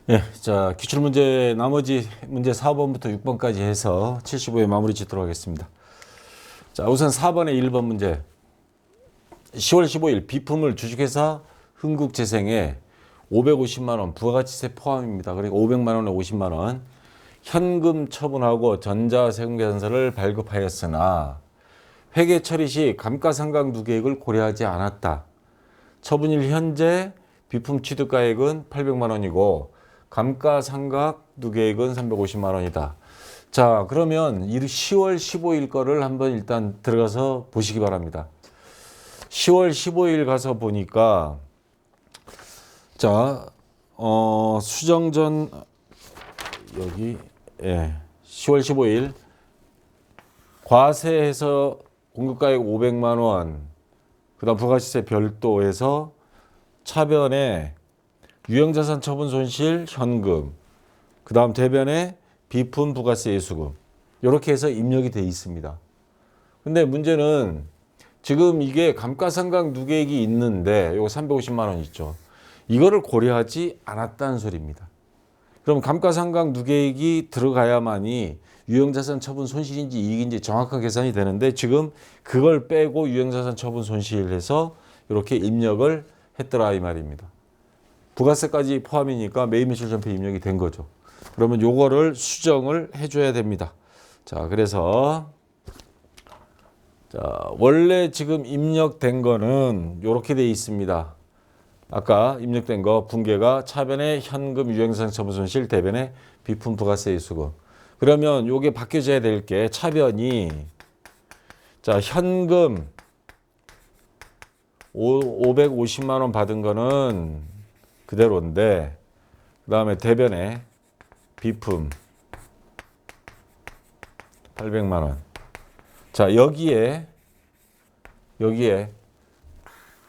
예, 자, 기출문제 나머지 문제 4번부터 6번까지 해서 75회 마무리 짓도록 하겠습니다. 자, 우선 4번의 1번 문제. 10월 15일 비품을 주식회사 흥국재생에 550만 원 부가가치세 포함입니다. 그러니까 500만 원에 50만 원 현금 처분하고 전자세금계산서를 발급하였으나 회계 처리 시 감가상각누 계획을 고려하지 않았다. 처분일 현재 비품 취득가액은 800만 원이고 감가상각누 계획은 350만 원이다. 자, 그러면 10월 15일 거를 한번 일단 들어가서 보시기 바랍니다. 10월 15일 가서 보니까 자, 수정전 여기 10월 15일 과세해서 공급가액 500만 원, 그다음 부가시세 별도해서 차변에 유형자산 처분 손실 현금, 그다음 대변에 비품 부가세 예수금 이렇게 해서 입력이 돼 있습니다. 근데 문제는 지금 이게 감가상각 누계액이 있는데 요거 350만 원 있죠. 이거를 고려하지 않았다는 소리입니다. 그럼 감가상각 누계액이 들어가야만이 유형자산 처분 손실인지 이익인지 정확한 계산이 되는데 지금 그걸 빼고 유형자산 처분 손실해서 이렇게 입력을 했더라 이 말입니다. 부가세까지 포함이니까 매입 매출 전표 입력이 된 거죠. 그러면 요거를 수정을 해줘야 됩니다. 자, 그래서 자, 원래 지금 입력된 거는 이렇게 돼 있습니다. 아까 입력된 거 분계가 차변에 현금 유형자산 처분 손실, 대변에 비품 부가세 예수금. 그러면 요게 바뀌어져야 될 게 차변이 자, 현금 550만 원 받은 거는 그대로인데 그다음에 대변에 비품 800만 원. 자, 여기에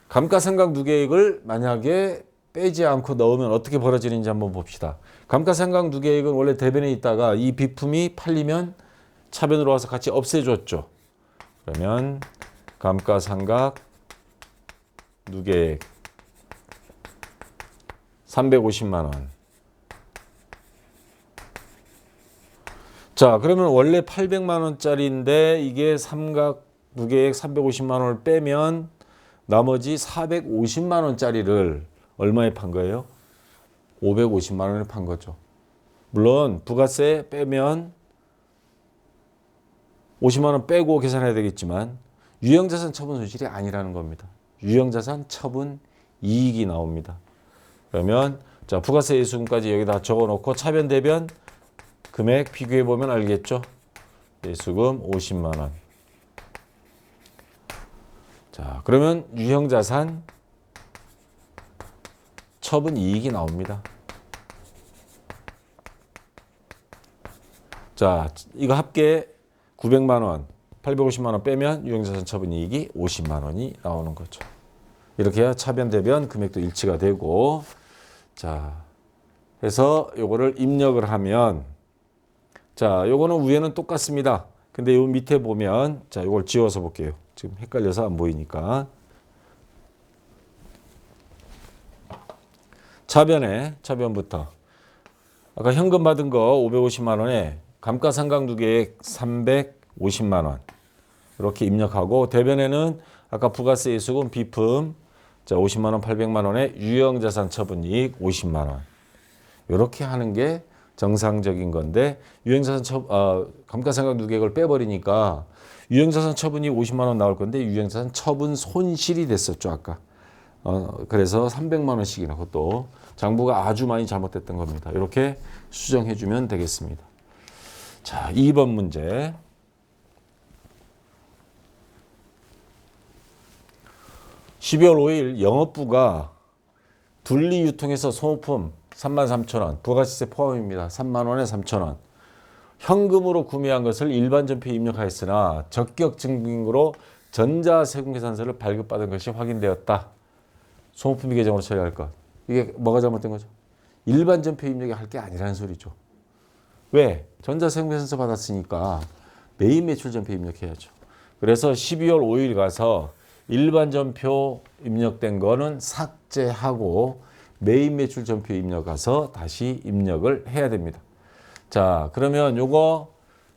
감가상각 누계액을 만약에 빼지 않고 넣으면 어떻게 벌어지는지 한번 봅시다. 감가상각 누계액은 원래 대변에 있다가 이 비품이 팔리면 차변으로 와서 같이 없애줬죠. 그러면 감가상각 누계액 350만 원. 자, 그러면 원래 800만 원짜리인데 이게 삼각 누계액 350만 원을 빼면 나머지 450만 원짜리를 얼마에 판 거예요? 550만 원에 판 거죠. 물론 부가세 빼면 50만 원 빼고 계산해야 되겠지만 유형자산 처분 손실이 아니라는 겁니다. 유형자산 처분 이익이 나옵니다. 그러면 자, 부가세 예수금까지 여기다 적어놓고 차변 대변 금액 비교해 보면 알겠죠? 예수금 50만 원. 자, 그러면 유형자산 처분 이익이 나옵니다. 자, 이거 합계 900만 원, 850만 원 빼면 유형자산 처분 이익이 50만 원이 나오는 거죠. 이렇게 해야 차변 대변 금액도 일치가 되고, 자, 해서 요거를 입력을 하면, 자, 요거는 위에는 똑같습니다. 근데 요 밑에 보면, 자, 요걸 지워서 볼게요. 지금 헷갈려서 안 보이니까. 차변부터. 아까 현금 받은 거 550만 원에 감가상각 누계액 350만 원. 이렇게 입력하고, 대변에는 아까 부가세 예수금 비품, 자, 50만 원, 800만 원에 유형자산 처분 이익 50만 원. 이렇게 하는 게 정상적인 건데 유형자산 감가상각 누계액을 빼버리니까 유형자산 처분이 50만 원 나올 건데 유형자산 처분 손실이 됐었죠 아까. 그래서 300만 원씩이나 그것도 장부가 아주 많이 잘못됐던 겁니다. 이렇게 수정해주면 되겠습니다. 자, 2번 문제. (12월 5일) 영업부가 둘리 유통에서 소모품 33,000원, 부가시세 포함입니다. 3만 원에 3,000원. 현금으로 구매한 것을 일반 전표에 입력하였으나 적격 증빙으로 전자세금계산서를 발급받은 것이 확인되었다. 소모품비 계정으로 처리할 것. 이게 뭐가 잘못된 거죠? 일반 전표 입력이 할 게 아니라는 소리죠. 왜? 전자세금계산서 받았으니까 매입 매출 전표 입력해야죠. 그래서 12월 5일 가서 일반 전표 입력된 거는 삭제하고 매입 매출 전표 입력 가서 다시 입력을 해야 됩니다. 자, 그러면 요거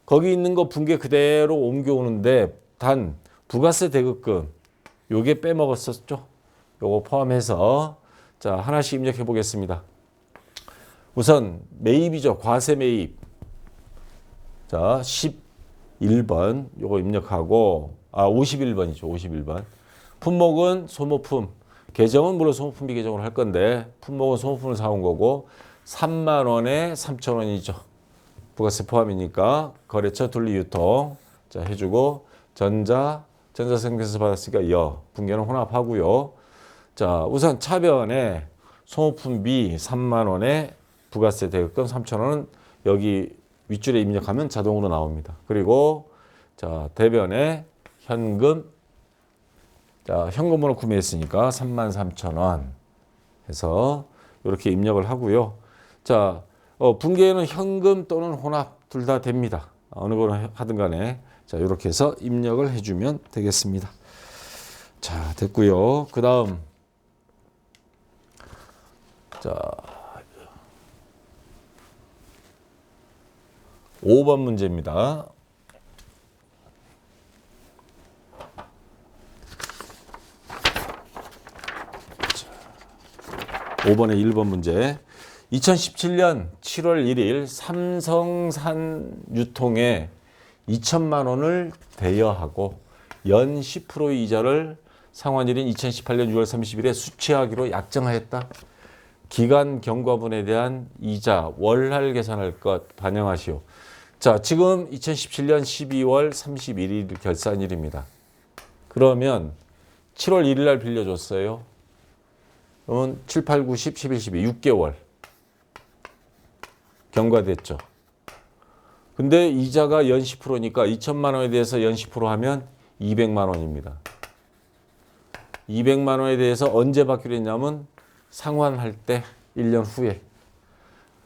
거기 있는 거 분계 그대로 옮겨오는데 단 부가세 대급금 요게 빼먹었었죠. 요거 포함해서 자, 하나씩 입력해 보겠습니다. 우선 매입이죠. 과세 매입. 자, 11번 요거 입력하고 51번이죠. 51번. 품목은 소모품. 계정은 물론 소모품 비계정으로 할 건데 품목은 소모품을 사온 거고 3만 원에 3천 원이죠. 부가세 포함이니까 거래처 둘리유통 자 해주고 전자생산에서 받았으니까 분계는 혼합하고요. 자, 우선 차변에 소모품비 3만 원에 부가세 대급금 3천 원은 여기 윗줄에 입력하면 자동으로 나옵니다. 그리고 자, 대변에 현금 자, 현금으로 구매했으니까 33,000원 해서 이렇게 입력을 하고요. 자, 분계에는 현금 또는 혼합 둘 다 됩니다. 어느 걸 하든 간에 자, 이렇게 해서 입력을 해주면 되겠습니다. 자, 됐고요. 그 다음 자, 5번 문제입니다. 5번의 1번 문제. 2017년 7월 1일 삼성산 유통에 2천만 원을 대여하고 연 10% 이자를 상환일인 2018년 6월 30일에 수취하기로 약정하였다. 기간 경과분에 대한 이자 월할 계산할 것 반영하시오. 자, 지금 2017년 12월 31일 결산일입니다. 그러면 7월 1일 날 빌려줬어요. 그러면 7, 8, 9, 10, 11, 12, 6개월 경과됐죠. 근데 이자가 연 10%니까 2천만 원에 대해서 연 10% 하면 200만 원입니다. 200만 원에 대해서 언제 받기로 했냐면 상환할 때 1년 후에.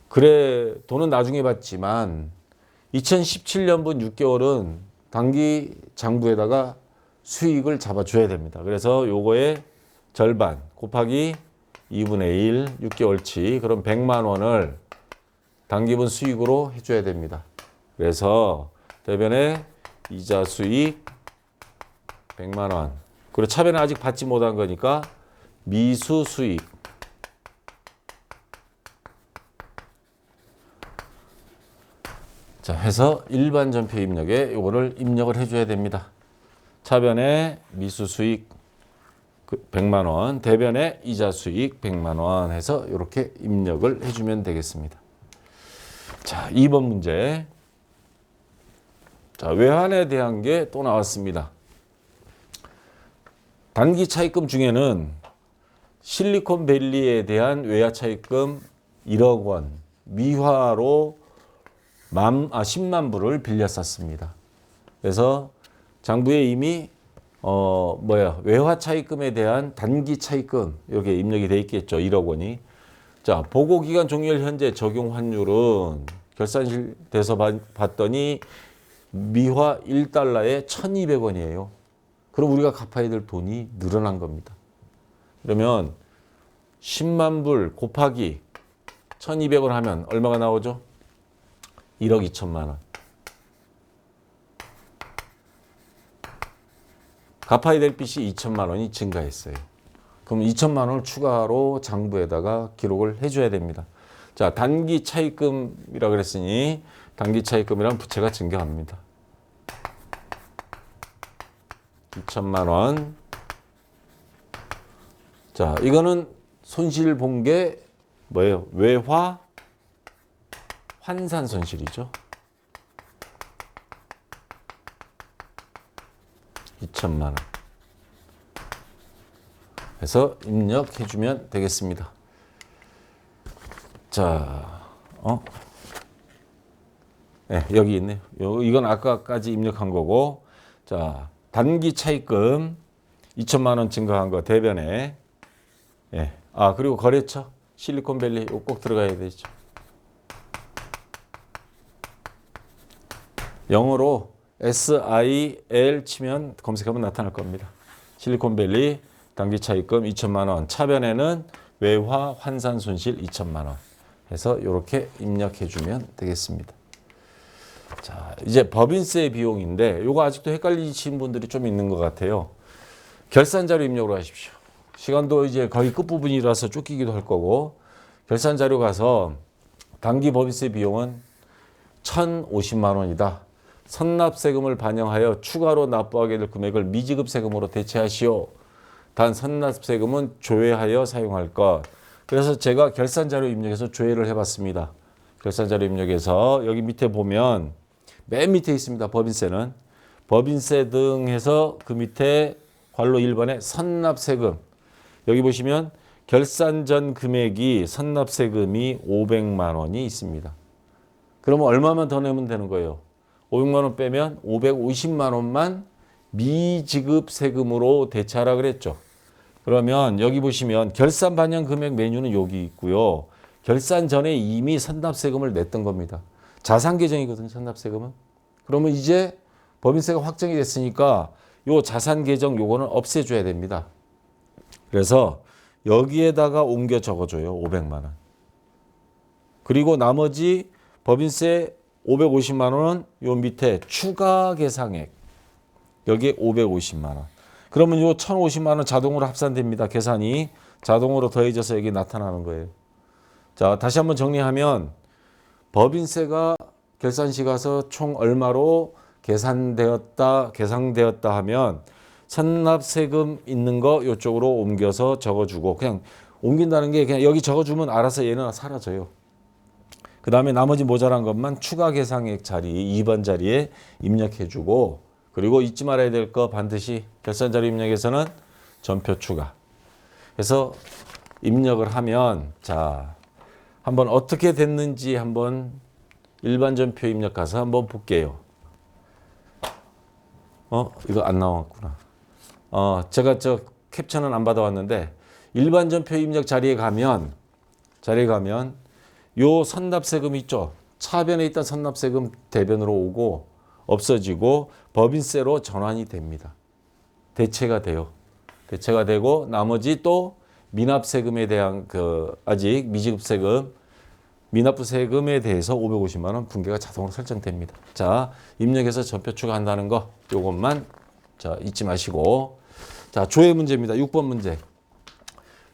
그래 돈은 나중에 받지만 2017년분 6개월은 단기 장부에다가 수익을 잡아줘야 됩니다. 그래서 요거의 절반 곱하기 2분의 1, 6개월치 그럼 100만 원을 단기분 수익으로 해줘야 됩니다. 그래서 대변에 이자 수익 100만 원. 그리고 차변에 아직 받지 못한 거니까 미수 수익. 자, 해서 일반 전표 입력에 요거를 입력을 해줘야 됩니다. 차변에 미수 수익 100만 원, 대변에 이자 수익 100만 원 해서 이렇게 입력을 해주면 되겠습니다. 자, 2번 문제. 자, 외환에 대한 게 또 나왔습니다. 단기 차입금 중에는 실리콘밸리에 대한 외화 차입금 1억 원, 미화로 10만 불을 빌렸었습니다. 그래서 장부에 이미 외화 차입금에 대한 단기 차입금 이렇게 입력이 돼 있겠죠. 1억 원이. 자, 보고기간 종료일 현재 적용 환율은 결산실 돼서 봤더니 미화 1달러에 1,200원이에요. 그럼 우리가 갚아야 될 돈이 늘어난 겁니다. 그러면 10만 불 곱하기 1,200원 하면 얼마가 나오죠? 1억 2천만 원. 갚아야 될 빚이 2천만 원이 증가했어요. 그럼 2천만 원을 추가로 장부에다가 기록을 해줘야 됩니다. 자, 단기 차입금이라 그랬으니 단기 차입금이란 부채가 증가합니다. 2천만 원. 자, 이거는 손실 본 게 뭐예요? 외화 환산 손실이죠. 2천만 원. 해서 입력해주면 되겠습니다. 자, 네, 여기 있네요. 이건 아까까지 입력한 거고, 자, 단기 차입금 2천만 원 증가한 거 대변에, 예, 그리고 거래처 실리콘밸리 이거 꼭 들어가야 되죠. 영어로 SIL 치면 검색하면 나타날 겁니다. 실리콘밸리 단기 차입금 2천만 원. 차변에는 외화 환산 손실 2천만 원 해서 이렇게 입력해 주면 되겠습니다. 자, 이제 법인세 비용인데 요거 아직도 헷갈리신 분들이 좀 있는 것 같아요. 결산자료 입력으로 하십시오. 시간도 이제 거의 끝부분이라서 쫓기기도 할 거고 결산자료 가서 당기 법인세 비용은 1,050만 원이다. 선납세금을 반영하여 추가로 납부하게 될 금액을 미지급세금으로 대체하시오. 단 선납세금은 조회하여 사용할 것. 그래서 제가 결산자료 입력해서 조회를 해봤습니다. 결산자료 입력해서 여기 밑에 보면 맨 밑에 있습니다. 법인세는. 법인세 등 해서 그 밑에 괄호 1번에 선납세금. 여기 보시면 결산 전 금액이 선납세금이 500만 원이 있습니다. 그러면 얼마만 더 내면 되는 거예요? 500만 원 빼면 550만 원만 미지급 세금으로 대체하라 그랬죠. 그러면 여기 보시면 결산 반영 금액 메뉴는 여기 있고요. 결산 전에 이미 선납세금을 냈던 겁니다. 자산 계정이거든요, 선납세금은. 그러면 이제 법인세가 확정이 됐으니까 요 자산 계정 요거는 없애줘야 됩니다. 그래서 여기에다가 옮겨 적어줘요. 500만 원. 그리고 나머지 법인세 550만 원은 요 밑에 추가 계상액. 여기에 550만 원. 그러면 요 1,050만 원 자동으로 합산됩니다. 계산이 자동으로 더해져서 여기 나타나는 거예요. 자, 다시 한번 정리하면 법인세가 결산시 가서 총 얼마로 계산되었다 하면 선납세금 있는 거 이쪽으로 옮겨서 적어주고 그냥 옮긴다는 게 그냥 여기 적어주면 알아서 얘는 사라져요. 그 다음에 나머지 모자란 것만 추가 계상액 자리 2번 자리에 입력해주고 그리고 잊지 말아야 될 거 반드시 결산자료 입력에서는 전표 추가. 그래서 입력을 하면 자 한번 어떻게 됐는지 한번 일반 전표 입력 가서 한번 볼게요. 이거 안 나왔구나. 제가 저 캡처는 안 받아왔는데 일반 전표 입력 자리에 가면 요 선납세금 있죠. 차변에 있던 선납세금 대변으로 오고 없어지고 법인세로 전환이 됩니다. 대체가 돼요. 대체가 되고 나머지 또 미납세금에 대한 아직 미지급세금 미납부 세금에 대해서 550만 원 분계가 자동으로 설정됩니다. 자, 입력해서 전표 추가한다는 거 요것만 자, 잊지 마시고 자, 조회 문제입니다. 6번 문제.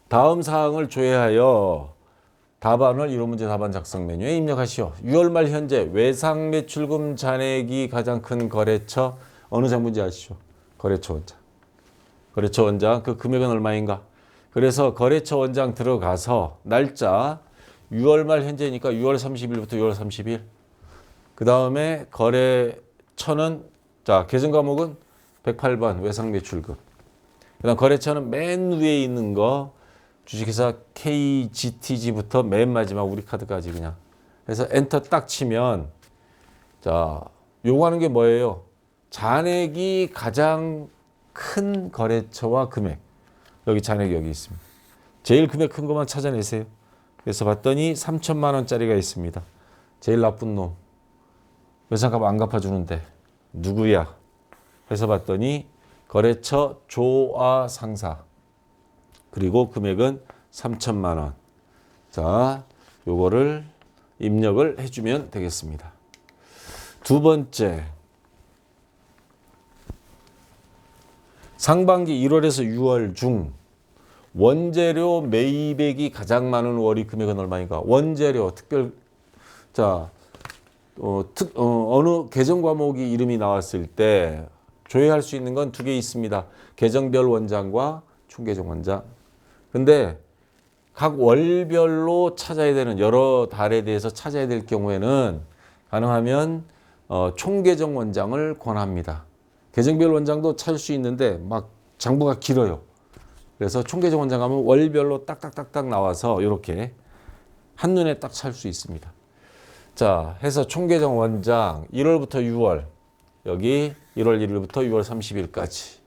다음 사항을 조회하여 답안을 이론 문제 답안 작성 메뉴에 입력하시오. 6월 말 현재 외상 매출금 잔액이 가장 큰 거래처 어느 장부인지 아시죠? 거래처 원장. 거래처 원장 그 금액은 얼마인가? 그래서 거래처 원장 들어가서 날짜 6월 말 현재니까 6월 30일부터 6월 30일. 그 다음에 거래처는 자 계정 과목은 108번 외상 매출금. 그다음 거래처는 맨 위에 있는 거 주식회사 KGTG부터 맨 마지막 우리카드까지 그냥. 그래서 엔터 딱 치면 자 요구하는 게 뭐예요? 잔액이 가장 큰 거래처와 금액. 여기 잔액이 여기 있습니다. 제일 금액 큰 것만 찾아내세요. 그래서 봤더니 3천만 원짜리가 있습니다. 제일 나쁜 놈. 외상값 안 갚아주는데 누구야? 그래서 봤더니 거래처 조아 상사. 그리고 금액은 3천만 원. 자, 요거를 입력을 해주면 되겠습니다. 두 번째. 상반기 1월에서 6월 중 원재료 매입액이 가장 많은 월이 금액은 얼마인가? 원재료 특별 자 어느 계정 과목이 이름이 나왔을 때 조회할 수 있는 건 두 개 있습니다. 계정별 원장과 총계정 원장. 근데 각 월별로 찾아야 되는 여러 달에 대해서 찾아야 될 경우에는 가능하면 총계정 원장을 권합니다. 계정별 원장도 찾을 수 있는데 막 장부가 길어요. 그래서 총계정 원장 하면 월별로 딱딱딱딱 나와서 이렇게 한눈에 딱 찾을 수 있습니다. 자, 해서 총계정 원장 1월부터 6월 여기 1월 1일부터 6월 30일까지.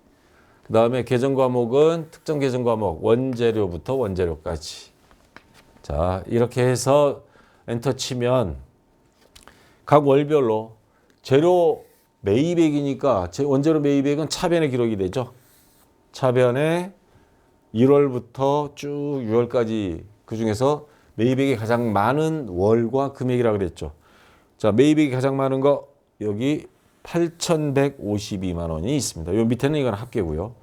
그 다음에 계정 과목은 특정 계정 과목 원재료부터 원재료까지. 자, 이렇게 해서 엔터 치면 각 월별로 재료 매입액이니까 원재료 매입액은 차변에 기록이 되죠. 차변에 1월부터 쭉 6월까지 그중에서 매입액이 가장 많은 월과 금액이라 그랬죠. 자, 매입액이 가장 많은 거 여기 8,152만 원이 있습니다. 요 밑에는 이건 합계고요.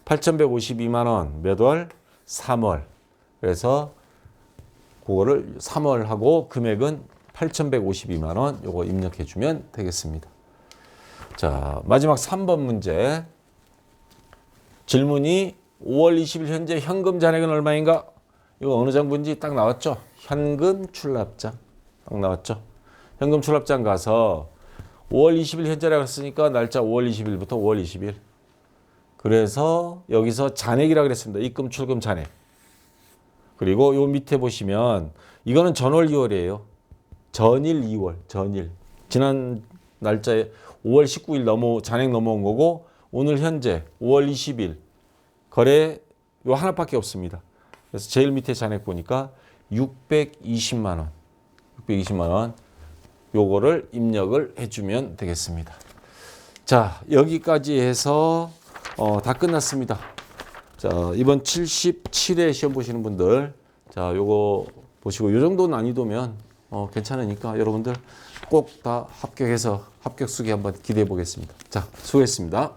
8,152만 원 몇 월? 3월. 그래서 그거를 3월 하고 금액은 8,152만 원 요거 입력해 주면 되겠습니다. 자, 마지막 3번 문제. 질문이 5월 20일 현재 현금 잔액은 얼마인가? 이거 어느 장부인지 딱 나왔죠? 현금 출납장. 딱 나왔죠? 현금 출납장 가서 5월 20일 현재라고 했으니까 날짜 5월 20일부터 5월 20일. 그래서 여기서 잔액이라고 그랬습니다. 입금, 출금 잔액. 그리고 요 밑에 보시면 이거는 전월 2월이에요. 전일 2월, 전일. 지난 날짜에 5월 19일 잔액 넘어온 거고 오늘 현재 5월 20일 거래 요 하나밖에 없습니다. 그래서 제일 밑에 잔액 보니까 620만 원. 620만 원. 요거를 입력을 해주면 되겠습니다. 자, 여기까지 해서 다 끝났습니다. 자, 이번 77회 시험 보시는 분들, 자, 요거 보시고 요 정도 난이도면 괜찮으니까 여러분들 꼭 다 합격해서 합격 수기 한번 기대해 보겠습니다. 자, 수고했습니다.